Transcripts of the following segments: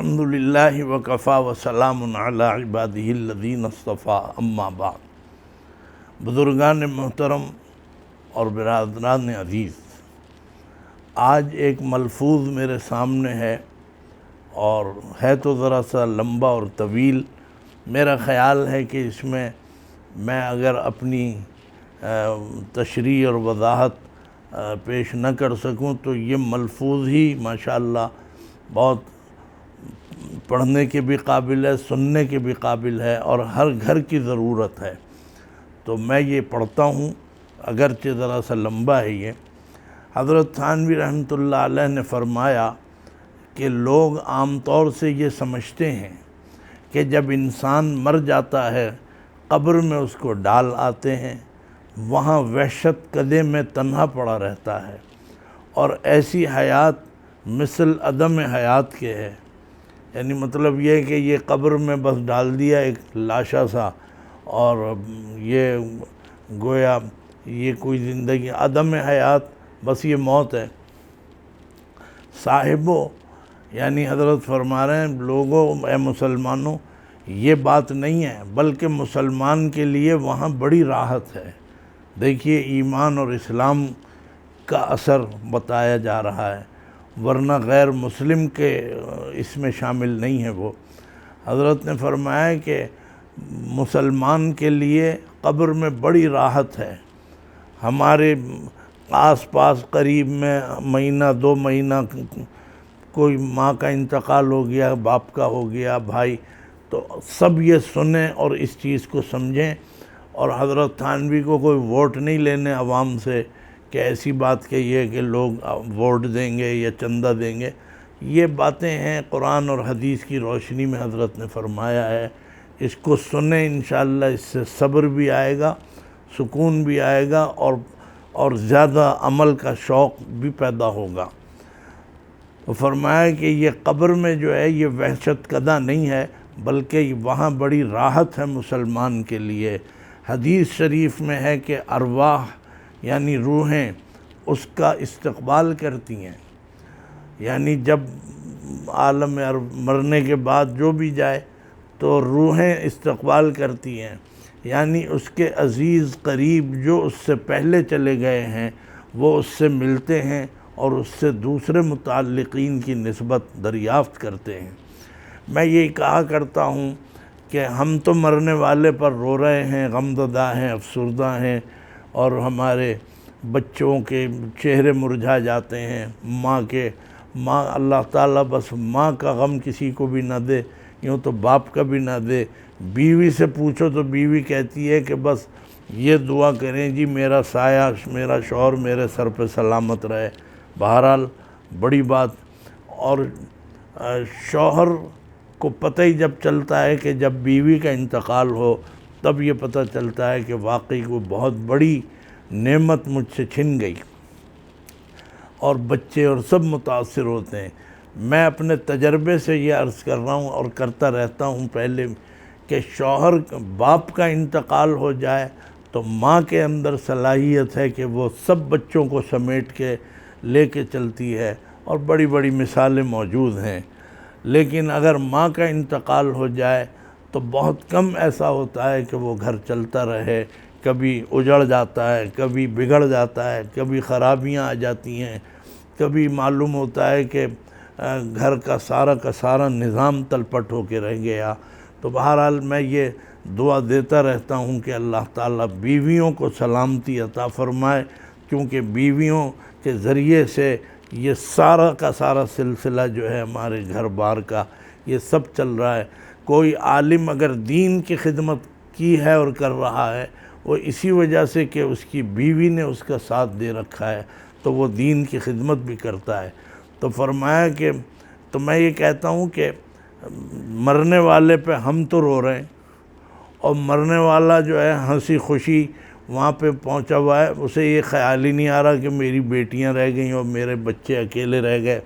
الحمدللہ وکفیٰ وسلام علی عبادہ الذین اصطفیٰ اما بعد۔ بزرگان محترم اور برادران عزیز، آج ایک ملفوظ میرے سامنے ہے اور ہے تو ذرا سا لمبا اور طویل۔ میرا خیال ہے کہ اس میں اگر اپنی تشریح اور وضاحت پیش نہ کر سکوں تو یہ ملفوظ ہی ماشاءاللہ بہت پڑھنے کے بھی قابل ہے، سننے کے بھی قابل ہے اور ہر گھر کی ضرورت ہے۔ تو میں یہ پڑھتا ہوں، اگرچہ ذرا سا لمبا ہے یہ۔ حضرت تھانوی رحمۃ اللہ علیہ نے فرمایا کہ لوگ عام طور سے یہ سمجھتے ہیں کہ جب انسان مر جاتا ہے قبر میں اس کو ڈال آتے ہیں، وہاں وحشت کدے میں تنہا پڑا رہتا ہے اور ایسی حیات مثل عدم حیات کے ہے۔ یعنی مطلب یہ کہ یہ قبر میں بس ڈال دیا ایک لاشا سا اور یہ گویا یہ کوئی زندگی عدم حیات، بس یہ موت ہے۔ صاحبو یعنی حضرت فرما رہے ہیں لوگوں، اے مسلمانوں، یہ بات نہیں ہے، بلکہ مسلمان کے لیے وہاں بڑی راحت ہے۔ دیکھیے ایمان اور اسلام کا اثر بتایا جا رہا ہے، ورنہ غیر مسلم کے اس میں شامل نہیں ہے وہ۔ حضرت نے فرمایا کہ مسلمان کے لیے قبر میں بڑی راحت ہے۔ ہمارے آس پاس قریب میں مہینہ دو مہینہ کوئی ماں کا انتقال ہو گیا، باپ کا ہو گیا، بھائی، تو سب یہ سنیں اور اس چیز کو سمجھیں۔ اور حضرت تھانوی کو کوئی ووٹ نہیں لینے عوام سے کہ ایسی بات کہیے کہ لوگ ووٹ دیں گے یا چندہ دیں گے۔ یہ باتیں ہیں قرآن اور حدیث کی روشنی میں حضرت نے فرمایا ہے، اس کو سنیں، انشاءاللہ اس سے صبر بھی آئے گا، سکون بھی آئے گا اور زیادہ عمل کا شوق بھی پیدا ہوگا۔ تو فرمایا کہ یہ قبر میں جو ہے یہ وحشت کدہ نہیں ہے، بلکہ وہاں بڑی راحت ہے مسلمان کے لیے۔ حدیث شریف میں ہے کہ ارواح یعنی روحیں اس کا استقبال کرتی ہیں، یعنی جب عالم مرنے کے بعد جو بھی جائے تو روحیں استقبال کرتی ہیں، یعنی اس کے عزیز قریب جو اس سے پہلے چلے گئے ہیں وہ اس سے ملتے ہیں اور اس سے دوسرے متعلقین کی نسبت دریافت کرتے ہیں۔ میں یہ کہا کرتا ہوں کہ ہم تو مرنے والے پر رو رہے ہیں، غمزدہ ہیں، افسردہ ہیں، اور ہمارے بچوں کے چہرے مرجھا جاتے ہیں، ماں اللہ تعالیٰ بس ماں کا غم کسی کو بھی نہ دے، یوں تو باپ کا بھی نہ دے۔ بیوی سے پوچھو تو بیوی کہتی ہے کہ بس یہ دعا کریں جی میرا سایہ، میرا شوہر میرے سر پہ سلامت رہے۔ بہرحال بڑی بات۔ اور شوہر کو پتہ ہی جب چلتا ہے کہ جب بیوی کا انتقال ہو تب یہ پتہ چلتا ہے کہ واقعی کوئی بہت بڑی نعمت مجھ سے چھن گئی، اور بچے اور سب متاثر ہوتے ہیں۔ میں اپنے تجربے سے یہ عرض کر رہا ہوں اور کرتا رہتا ہوں پہلے کہ شوہر باپ کا انتقال ہو جائے تو ماں کے اندر صلاحیت ہے کہ وہ سب بچوں کو سمیٹ کے لے کے چلتی ہے، اور بڑی بڑی مثالیں موجود ہیں۔ لیکن اگر ماں کا انتقال ہو جائے تو بہت کم ایسا ہوتا ہے کہ وہ گھر چلتا رہے، کبھی اجڑ جاتا ہے، کبھی بگڑ جاتا ہے، کبھی خرابیاں آ جاتی ہیں، کبھی معلوم ہوتا ہے کہ گھر کا سارا نظام تلپٹ ہو کے رہ گیا۔ تو بہرحال میں یہ دعا دیتا رہتا ہوں کہ اللہ تعالیٰ بیویوں کو سلامتی عطا فرمائے، کیونکہ بیویوں کے ذریعے سے یہ سارا کا سارا سلسلہ جو ہے ہمارے گھر بار کا یہ سب چل رہا ہے۔ کوئی عالم اگر دین کی خدمت کی ہے اور کر رہا ہے، وہ اسی وجہ سے کہ اس کی بیوی نے اس کا ساتھ دے رکھا ہے، تو وہ دین کی خدمت بھی کرتا ہے۔ تو فرمایا کہ تو میں یہ کہتا ہوں کہ مرنے والے پہ ہم تو رو رہے ہیں، اور مرنے والا جو ہے ہنسی خوشی وہاں پہ پہنچا ہوا ہے، اسے یہ خیال ہی نہیں آ رہا کہ میری بیٹیاں رہ گئیں اور میرے بچے اکیلے رہ گئے،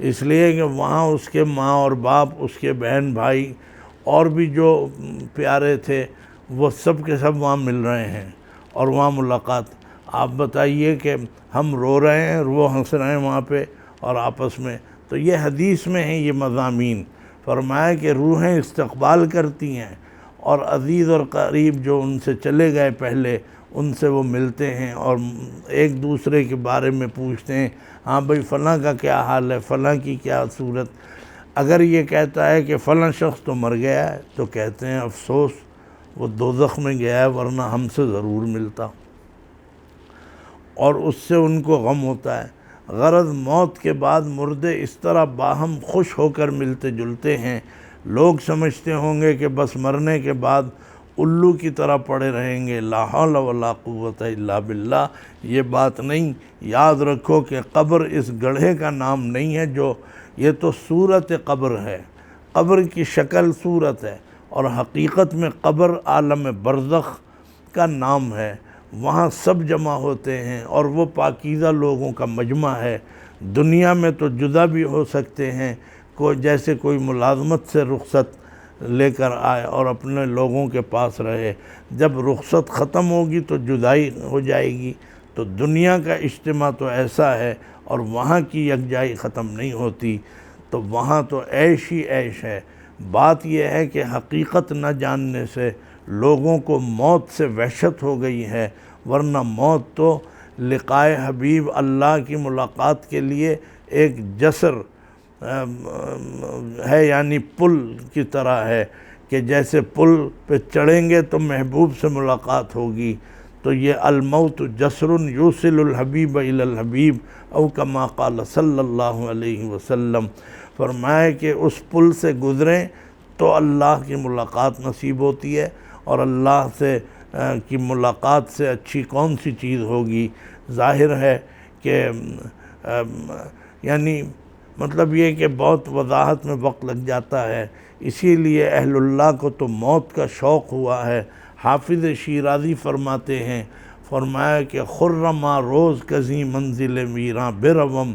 اس لیے کہ وہاں اس کے ماں اور باپ، اس کے بہن بھائی اور بھی جو پیارے تھے وہ سب کے سب وہاں مل رہے ہیں اور وہاں ملاقات۔ آپ بتائیے کہ ہم رو رہے ہیں اور وہ ہنس رہے ہیں وہاں پہ اور آپس میں۔ تو یہ حدیث میں ہیں یہ مضامین۔ فرمایا کہ روحیں استقبال کرتی ہیں اور عزیز اور قریب جو ان سے چلے گئے پہلے ان سے وہ ملتے ہیں اور ایک دوسرے کے بارے میں پوچھتے ہیں، ہاں بھئی فلاں کا کیا حال ہے، فلاں کی کیا صورت۔ اگر یہ کہتا ہے کہ فلاں شخص تو مر گیا ہے تو کہتے ہیں افسوس وہ دوزخ میں گیا ہے ورنہ ہم سے ضرور ملتا، اور اس سے ان کو غم ہوتا ہے۔ غرض موت کے بعد مردے اس طرح باہم خوش ہو کر ملتے جلتے ہیں، لوگ سمجھتے ہوں گے کہ بس مرنے کے بعد الو کی طرح پڑے رہیں گے۔ لا حول ولا قوت الا باللہ، یہ بات نہیں۔ یاد رکھو کہ قبر اس گڑھے کا نام نہیں ہے، جو یہ تو صورت قبر ہے، قبر کی شکل صورت ہے، اور حقیقت میں قبر عالم برزخ کا نام ہے۔ وہاں سب جمع ہوتے ہیں اور وہ پاکیزہ لوگوں کا مجمع ہے۔ دنیا میں تو جدا بھی ہو سکتے ہیں، جیسے کوئی ملازمت سے رخصت لے کر آئے اور اپنے لوگوں کے پاس رہے، جب رخصت ختم ہوگی تو جدائی ہو جائے گی۔ تو دنیا کا اجتماع تو ایسا ہے، اور وہاں کی یکجائی ختم نہیں ہوتی، تو وہاں تو عیش ہی عیش ہے۔ بات یہ ہے کہ حقیقت نہ جاننے سے لوگوں کو موت سے وحشت ہو گئی ہے، ورنہ موت تو لقائے حبیب اللہ کی ملاقات کے لیے ایک جسر ہے، یعنی پل کی طرح ہے کہ جیسے پل پہ چڑھیں گے تو محبوب سے ملاقات ہوگی۔ تو یہ الموت جسر یوصل الحبیب الی الحبیب، او کما قال صلی اللہ علیہ وسلم۔ فرمایا کہ اس پل سے گزریں تو اللہ کی ملاقات نصیب ہوتی ہے، اور اللہ سے کی ملاقات سے اچھی کون سی چیز ہوگی۔ ظاہر ہے کہ یعنی مطلب یہ کہ بہت وضاحت میں وقت لگ جاتا ہے، اسی لیے اہل اللہ کو تو موت کا شوق ہوا ہے۔ حافظ شیرازی فرماتے ہیں، فرمایا کہ خرما روز کزی منزل ویراں بروم،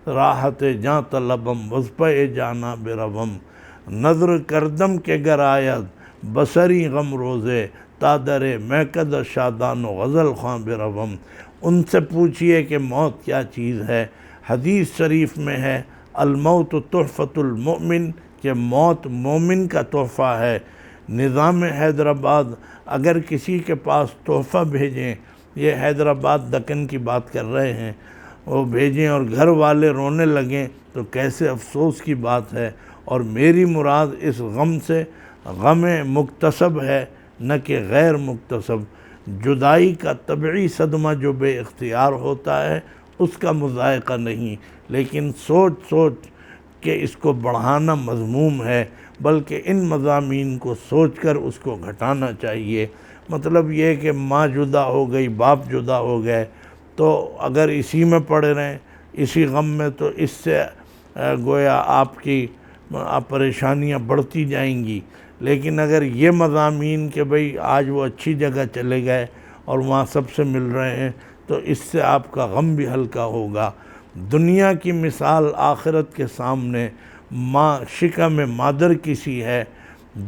راحت جاں طلبم وظفہ جانا بروم، نظر کردم کے گر آید بصری غم روزے، تادرے میں قد شادان و غزل خواں بروم۔ ان سے پوچھئے کہ موت کیا چیز ہے۔ حدیث شریف میں ہے الموت تحفۃ المؤمن، کہ موت مومن کا تحفہ ہے۔ نظام حیدرآباد اگر کسی کے پاس تحفہ بھیجیں، یہ حیدرآباد دکن کی بات کر رہے ہیں، وہ بھیجیں اور گھر والے رونے لگیں تو کیسے افسوس کی بات ہے۔ اور میری مراد اس غم سے غم مکتسب ہے، نہ کہ غیر مکتسب۔ جدائی کا طبعی صدمہ جو بے اختیار ہوتا ہے اس کا مذائقہ نہیں، لیکن سوچ سوچ کہ اس کو بڑھانا مذموم ہے، بلکہ ان مضامین کو سوچ کر اس کو گھٹانا چاہیے۔ مطلب یہ کہ ماں جدا ہو گئی، باپ جدا ہو گئے، تو اگر اسی میں پڑے رہیں، اسی غم میں، تو اس سے گویا آپ کی پریشانیاں بڑھتی جائیں گی۔ لیکن اگر یہ مضامین کہ بھئی آج وہ اچھی جگہ چلے گئے اور وہاں سب سے مل رہے ہیں، تو اس سے آپ کا غم بھی ہلکا ہوگا۔ دنیا کی مثال آخرت کے سامنے ماں شکم مادر کی سی ہے۔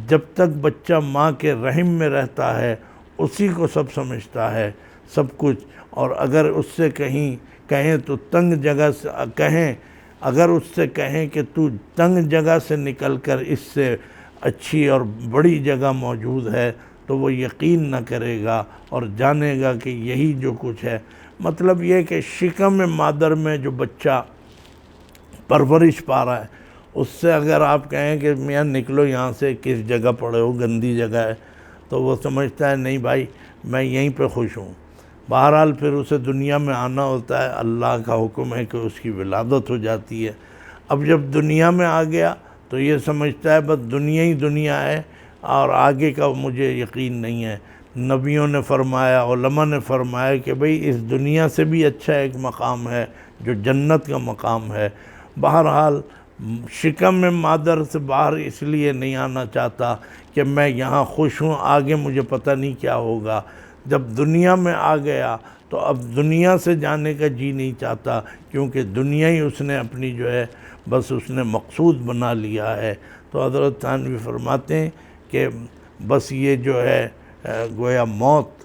جب تک بچہ ماں کے رحم میں رہتا ہے اسی کو سب سمجھتا ہے، سب کچھ۔ اور اگر اس سے کہیں تو تنگ جگہ سے کہیں، اگر اس سے کہیں کہ تو تنگ جگہ سے نکل کر اس سے اچھی اور بڑی جگہ موجود ہے، تو وہ یقین نہ کرے گا اور جانے گا کہ یہی جو کچھ ہے۔ مطلب یہ کہ شکم مادر میں جو بچہ پرورش پا رہا ہے، اس سے اگر آپ کہیں کہ میاں نکلو یہاں سے، کس جگہ پڑے ہو، گندی جگہ ہے، تو وہ سمجھتا ہے نہیں بھائی میں یہیں پہ خوش ہوں۔ بہرحال پھر اسے دنیا میں آنا ہوتا ہے، اللہ کا حکم ہے کہ اس کی ولادت ہو جاتی ہے۔ اب جب دنیا میں آ گیا تو یہ سمجھتا ہے بس دنیا ہی دنیا ہے اور آگے کا مجھے یقین نہیں ہے۔ نبیوں نے فرمایا، علماء نے فرمایا کہ بھئی اس دنیا سے بھی اچھا ایک مقام ہے جو جنت کا مقام ہے۔ بہرحال شکم میں مادر سے باہر اس لیے نہیں آنا چاہتا کہ میں یہاں خوش ہوں، آگے مجھے پتہ نہیں کیا ہوگا۔ جب دنیا میں آ گیا تو اب دنیا سے جانے کا جی نہیں چاہتا، کیونکہ دنیا ہی اس نے اپنی جو ہے بس اس نے مقصود بنا لیا ہے۔ تو حضرت تھانوی فرماتے ہیں کہ بس یہ جو ہے گویا موت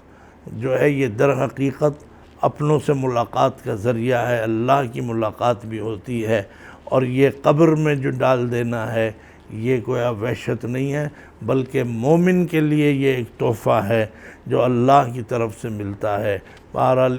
جو ہے یہ در حقیقت اپنوں سے ملاقات کا ذریعہ ہے، اللہ کی ملاقات بھی ہوتی ہے، اور یہ قبر میں جو ڈال دینا ہے یہ کوئی وحشت نہیں ہے، بلکہ مومن کے لیے یہ ایک تحفہ ہے جو اللہ کی طرف سے ملتا ہے۔ بہرحال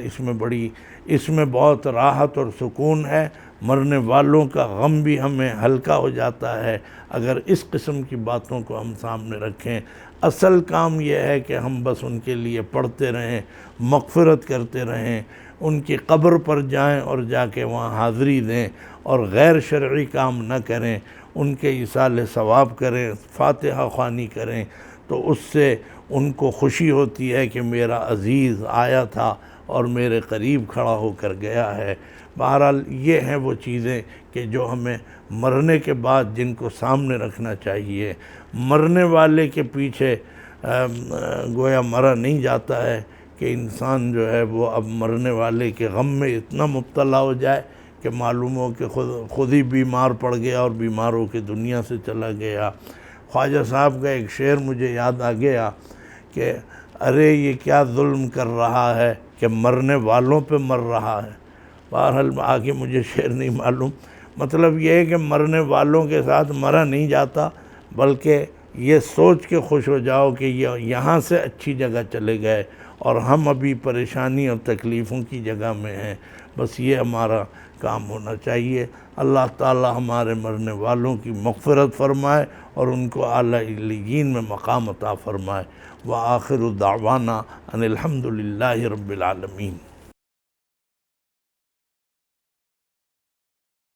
اس میں بہت راحت اور سکون ہے، مرنے والوں کا غم بھی ہمیں ہلکا ہو جاتا ہے اگر اس قسم کی باتوں کو ہم سامنے رکھیں۔ اصل کام یہ ہے کہ ہم بس ان کے لیے پڑھتے رہیں، مغفرت کرتے رہیں، ان کی قبر پر جائیں اور جا کے وہاں حاضری دیں اور غیر شرعی کام نہ کریں، ان کے ایصال ثواب کریں، فاتحہ خوانی کریں، تو اس سے ان کو خوشی ہوتی ہے کہ میرا عزیز آیا تھا اور میرے قریب کھڑا ہو کر گیا ہے۔ بہرحال یہ ہیں وہ چیزیں کہ جو ہمیں مرنے کے بعد جن کو سامنے رکھنا چاہیے۔ مرنے والے کے پیچھے گویا مرا نہیں جاتا ہے کہ انسان جو ہے وہ اب مرنے والے کے غم میں اتنا مبتلا ہو جائے کہ معلوم ہو کہ خود ہی بیمار پڑ گیا اور بیمار ہو کے دنیا سے چلا گیا۔ خواجہ صاحب کا ایک شعر مجھے یاد آ گیا کہ ارے یہ کیا ظلم کر رہا ہے کہ مرنے والوں پہ مر رہا ہے۔ بہرحال آگے مجھے شعر نہیں معلوم، مطلب یہ ہے کہ مرنے والوں کے ساتھ مرا نہیں جاتا، بلکہ یہ سوچ کے خوش ہو جاؤ کہ یہ یہاں سے اچھی جگہ چلے گئے اور ہم ابھی پریشانی اور تکلیفوں کی جگہ میں ہیں۔ بس یہ ہمارا کام ہونا چاہیے۔ اللہ تعالی ہمارے مرنے والوں کی مغفرت فرمائے اور ان کو اعلیٰ علیین میں مقام عطا فرمائے۔ وآخر دعوانا ان الحمد للہ رب العالمین۔